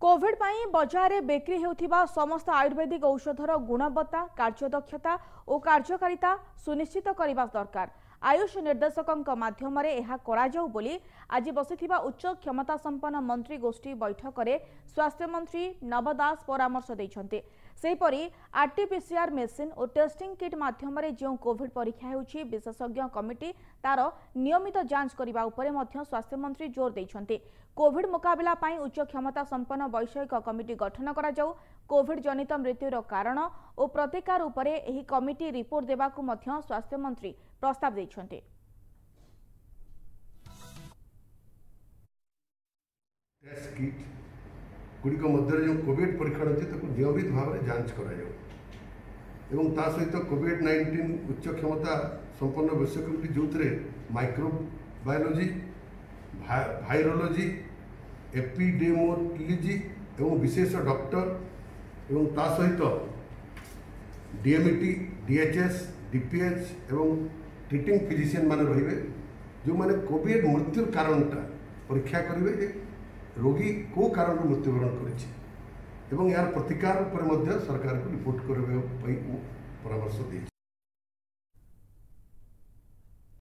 Covid पाई बजार में बिक्री होथिबा समस्त आयुर्वेदिक औषधर गुणवत्ता कार्यदक्षता और कार्यकारिता सुनिश्चित करने दरकार। आयुष निर्देशकों माध्यम आज बसिथिबा उच्च क्षमता संपन्न मंत्री गोष्ठी बैठक में स्वास्थ्य मंत्री नव दास परामर्श दैछन्ते। सेहीपरि आरटीपीसीआर मेसिन और टेस्टिंग किट माध्यम जो कोविड परीक्षा होउछि विशेषज्ञ कमिटी तार नियमित जांच करने उपरे मध्य स्वास्थ्य मंत्री जोर दैछन्ते। कोविड मुकाबला पाई उच्च क्षमता संपन्न वैषयिक कमिटी गठन करा जाऊ। कोविड जनित मृत्युर कारण और प्रतिकार उपरे एही कमिटी रिपोर्ट देबाकू मध्य स्वास्थ्य मंत्री प्रस्ताव दैछन्ते। टेस्ट किट गुड़िक मध्य जो कोविड परीक्षण अच्छे नियमित भाव में जांच कर सहित कोविड-19 उच्च क्षमता संपन्न वैश्विक कमिटी जो माइक्रोबायोलॉजी वायरोलॉजी एपिडेमोलॉजी एवं विशेष डॉक्टर एवं ता सहित डीएमईटी डीएचएस डीपीएच एवं ट्रीटिंग फिजिशियन माने रहिबे जो माने कोविड मृत्यु कारणटा परीक्षा करेंगे रोगी को कारण मृत्युवरण कर यार प्रतिकार पर सरकार को रिपोर्ट करने परामर्श दी।